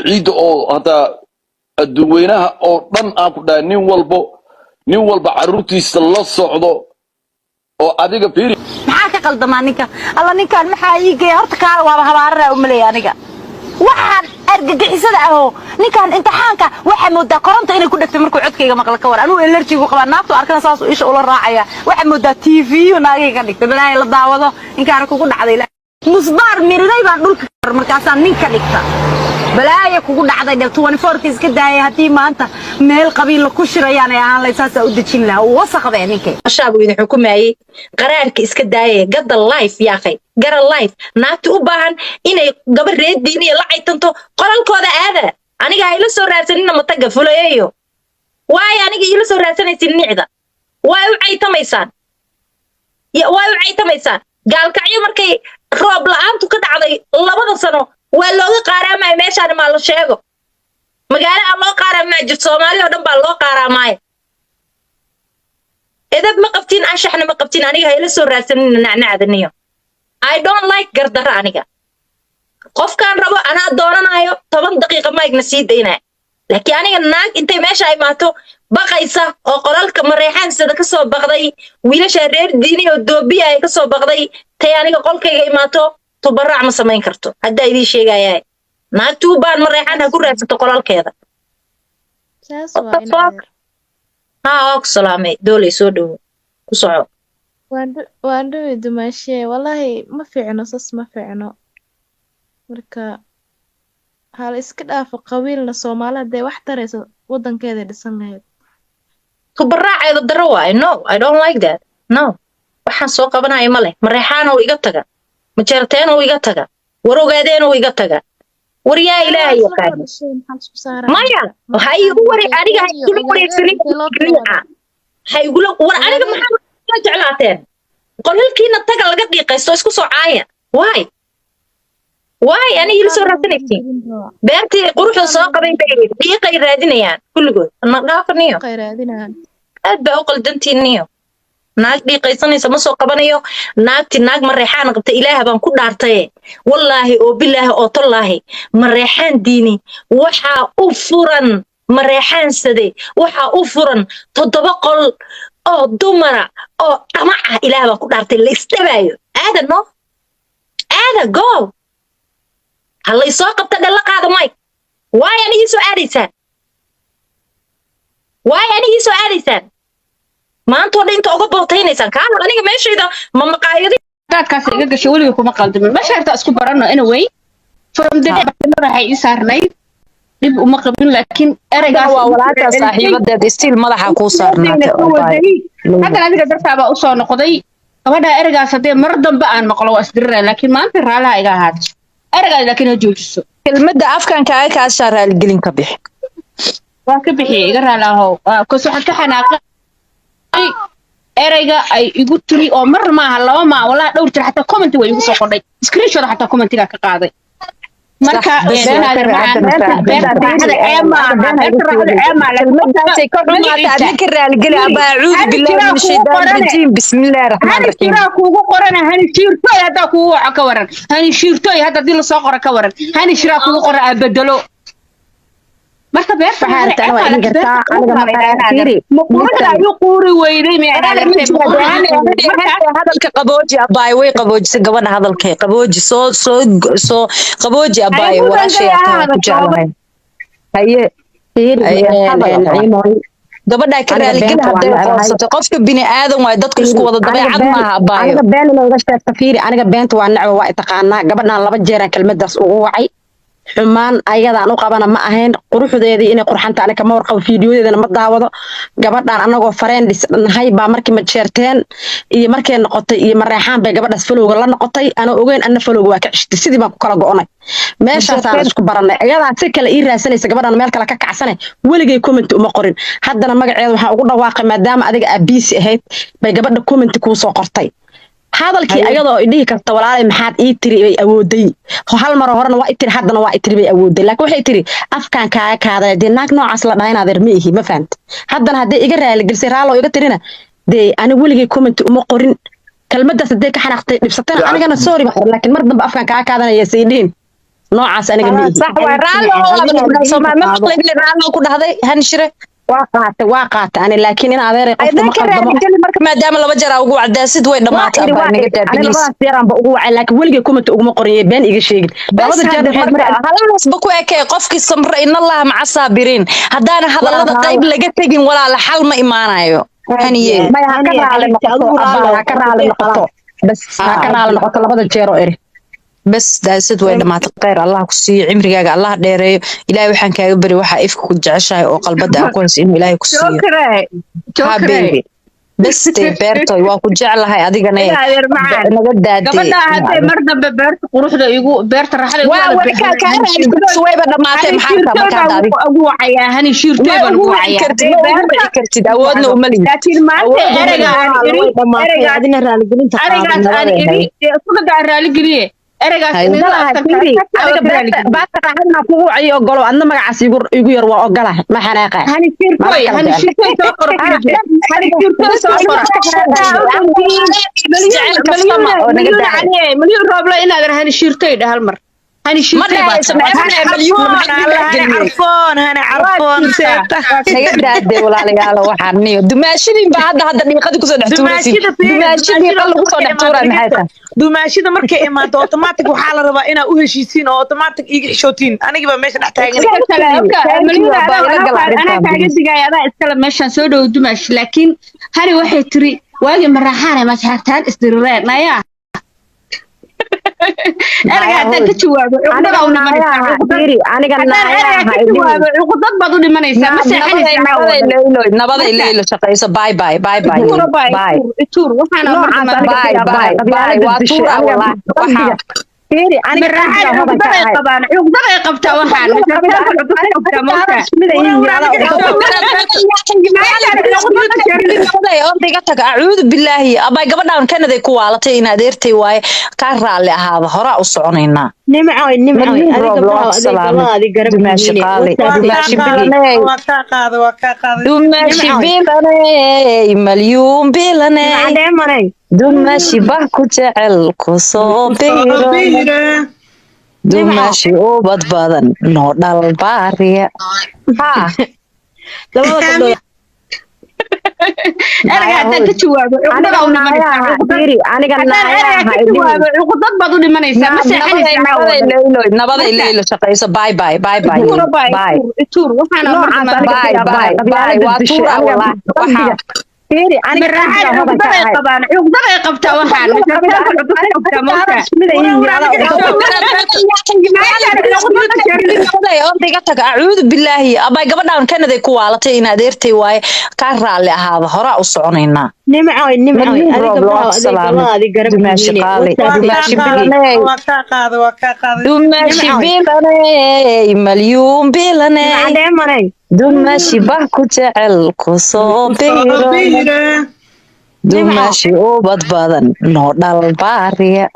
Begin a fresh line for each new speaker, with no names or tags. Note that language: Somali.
ciid oo hada adduweynaha oo dhan aan ku dhahay nin walba carruurtiisa la socdo oo adiga fiiri
maxaa ka qaldamaa ninka alla ninkan maxaa ii geeyay horta kaala waaba habaarara u maleeyaa aniga waxaan argagixisada ah ninkan imtixaanka waxa moodaa koronto inay ku dhagtay markuu codkayga maqla ka war anuu allergy ku qabaa naaftu arkana saas u isha ula raacaya waxa moodaa TV naagayga dhigtay balaa la daawado ninkaan kugu dhacday musbaar mirinay baan dhulka markaasaan ninka dhigta balaaya kugu dhacday 24 iska daayay hadii maanta meel qabiil ku shirayaan ay aan laysaas u dajin lahaa wasaqday ninkay
shacabku idin xukumayay qaraarka iska daayay gada life yaaqay gara life naagtu u baahan inay gabar reed diiniya la caytanto qolalkooda aada aniga ay la soo raadsanina mataga fulayeeyo waay aniga ila soo raadsanaysin nicda waay u caytamaysaan gaalkacyo markay roob la'aantu ka dhacday 2 sano waa looga qaaraamay meeshaan ma la sheego magaalo aan loo qaaraamay jid Soomaaliya oo dhan baa loo qaaraamay edab ma qabtiin anshaxna ma qabtiin aniga hay la soo raadsanina nacnacdaniyo I don't like gardara aniga qofkaan rabo ana doonanayo 10 daqiiqo ma igna sii deynaa laakiin aniga naag intay meesha ay maato baqaysa oo qolalka mareexaan sida ka soo baqday wiilasha reer diini oo doobiya ay ka soo baqday tay aniga qolkayga imaato tubaraac ma samayn karto hadda idin sheegayay naagtu baan mareexaan ha ku raadsato qolalkeeda ok salaamay doole soo dhow ku soco
waan dhawi dumaashee wallahi ma fiicno sas ma fiicno marka hal iska dhaafo qabiilna Soomaaliyeed wax tarayso wadankeeda dhisan lahayd
tubaraaceeda daro waay no I don't like that no waxaan soo qabanayo ma leh mareexaan oo iga taga ma jeerteen oo iga taga warogaadeen oo iga taga wariyaa ilaahay yaqaan maya hay ugu wari aniga hay ugu wareegsanin hay ugu war aniga maxaa ka jeclaateen qolalkiina taga laga dhiiqaysto isku soo caaya waay ani ila soo raadinaytiin beertii quruxda soo qabay dhiiqay raadinayaan kulligood ma dhaafaniyo aad baa u qaldantiiniyo naag dhiiqaysanaysa ma soo qabanayo naagti naag mareexaan qabta ilaah baan ku dhaartay wallaahi oo bilaahi oo tallaahi mareexaan diini waxa u furan mareexaan sade waxa u furan 7 qol oo dumara oo dhamaca ilaah baan ku dhaartay la isdabaayo aada go hallay soo qabta dhalla qaada Mike waay anigii soo aadaysaan maanta oo dhinta uga bootaynaysan ka aniga meeshayda ma maqaayadi
dadkaas iga gashay waliga kuma qaldamin ma sharta isku barano anyway from the waxay i saarnay dib uma qabin laakiin eraygaas
waa walaasha saaxiibadeed stiil madaxa ku saarnaatay
hadda adiga dartaaba u soo noqday gabadha eraygaas hadee mar dambe aan maqlo waa isdiraa laakiin maanta raalaha iga ahaad eraygaas laakiin ha joojiso
kelmadda afkanka ay ka saaraal gelin ka bixi
waa ka bixi iga raalaho ko soo xad ka xanaaqay erayga ay igu tiri oo mar maaha 2 ma wala dhowr tir xataa comment way igu soo qodhay screenshot xataa commentiga ka qaaday marka kuugu qorana hani shiirtoy hadda kuugu ka waran hani shiirtoy hadda dil soo qora ka waran hani shira kuugu qora abadalo marka beerta waxaan waa in gartaa aniga ma fiiri muqulada ayu quuri weeyday
hadalka qabooji abaay way qaboojisa gabadha hadalkay qabooji soo qabooji abaay walaashay ku jeclahay haye gabadha ka raalligin haday qoonsato qofka bini aadan way dadku isku wada dabeecad maaha abaay
aniga been looga sheegta fiiri aniga beenta waa nacwo waa taqaanaa gabadhan 2 jeer kelmadaas ugu wacay xumaan ayadaan u qabana ma ahayn quruxdeedii inay qurxanta aniga ma warqabo fiidiyodeedana ma daawado gabadhan anagoo friends nahay baa markii ma jeerteen iyo markay noqotay iyo mareexaan bay gabadhaas falowga la noqotay ana ogeyn anna falowga waa ka cishti sidii baan ku kala go'onay meeshaas aan isku baranay ayadaan si kale ii raasanaysa gabadhan meel kale ka kacsanay weligay comment uma qorin haddana magaceeda waxaan ugu dhawaaqay maadaama adiga abiisi ahayd bay gabadha comment ku soo qortay hadalkii ayadoo idhihi karta walaalay maxaad ii tiri ay awooday hal mar horena waa tiri haddana waa tiri bay awooday laakiin waxay tiri afkaan kaaga kaaday naag noocaas la dhahay inaad ma ihi ma fahamta haddana hadday iga raali gelisay raalo iga tirina dee ani weligay comment uma qorin kelmadaas hadday ka xanaaqtay dhibsatana anigana sorry laakiin mar dambe afkaan kaaga kaadanaya saydiin noocaas aniga ma ihi
صح ورالو سوما ما مقلق لي رالو كل هذا هنشره
waa qaata ani laakiin in adeeray qofka
أيضا
ma
كان
qaldamo
رجال مركب ما دام لو بجرا وقوع عداسد وين
waa
دمات
iri
أبا
waa iri
نقدر
ani
بليس
labadaas jeeraan ba ugu wacay laakiin weligay kumanta uguma qoriyay been iga sheegin
بس
labada jeer
هذا
waxay
مركب
markaa
خلاص بكوا كي قفك الصبر إن الله مع الصابرين هدانا هذا
waa
الله قيب لقيتين ولا لحال ما إيمانايو هنيه
maya ha ka raali noqoto abaa ha ka raali noqoto bas ha ka raali noqoto labada jeer oo iri
بس دايسد وين دمات الخير الله كسي عمرك الله ديريو إلهي وحن كاغبري وحا إفك كجعشاي أو قلبدا أكونس إنه إلهي كسي
jokre
بس تي بيرتوي waa ku jeclahay adigana
adeer macaan
naga daadee
gabadha hadday mar dambe beerta quruxda igu beerta raxada
wayba dhamaatay maxaa markaa daadi
ugu wacayaa hani shiirtay baan ugu wacayaa
kartid awoodna uma lihi
laakiin maanta ereyga aan iri ereygaas
adina raali gelinta
ereygaas aan iri sugada aan raali geliye ereygaas
baasta raxadna kugu wacayo ogolo adna magacaas igu yar waa ogolahay ma xanaaqay
hani shiirtay soo qoro hani shiirtay soo qoro مليون روبلا إن أقدر هني شيرتي ده هالمر هني شيرتي بس
عرفون هنا عرفون
naga daadee walaalayaal waxaan niyo dumaashidin baa hadda dhiiqada kusoo dhex tuuraysid dumaashidin qal lagu soo dhex tuuray maxay tahay
dumaashida markay imaato automatic waxaa la rabaa inaa u heshiisiin oo automatic iga xishootiin aniga baa meesha dhex taagan
أنا كاجد جاي أنا أتكلم ماشان سودو دمش لكن هني واحد تري واجي مرحانة ما شهرتان استرورات نايا أرجع تكتشوا
aniga
عقدات بعض اللي ما نيسا بس
nabaday leeylo shaqeyso bye bye bye bye bye
تور وحنا
bye bye bye waa tuura wallahi waxa
fiiri aniga
مرحانة عقدات قبان عقدات قبتها وحنا
odayga tag acuudu bilaahi abay gabadhaan kanaday ku waalatay in adeertay waaye ka raali ahaada hora u soconaynaa
nimcoy
dumashi bilaney malyuun bilaney dumashi bah ku jecel kusoo biro dumashi ubad badan noo dhal baariya
أرجع تكتشوا عقدات بعض اللي ما نيسا بس
nabaday leeylo shaqeyso bye bye bye bye bye
تور وحنا
bye bye bye waa tuura wallahi waxa
fiiri aniga
مرحانة عقدات قبان عقدات قبتها وحنا
odayga tag acuudu bilaahi abay gabadhaan kanaday ku waalatay in adeertay waaye ka raali ahaada hora u soconaynaa dumashi bilaney malyuun bilaney dumashi bah ku jecel kusoo biro dumashi ubad badan noo dhal baariya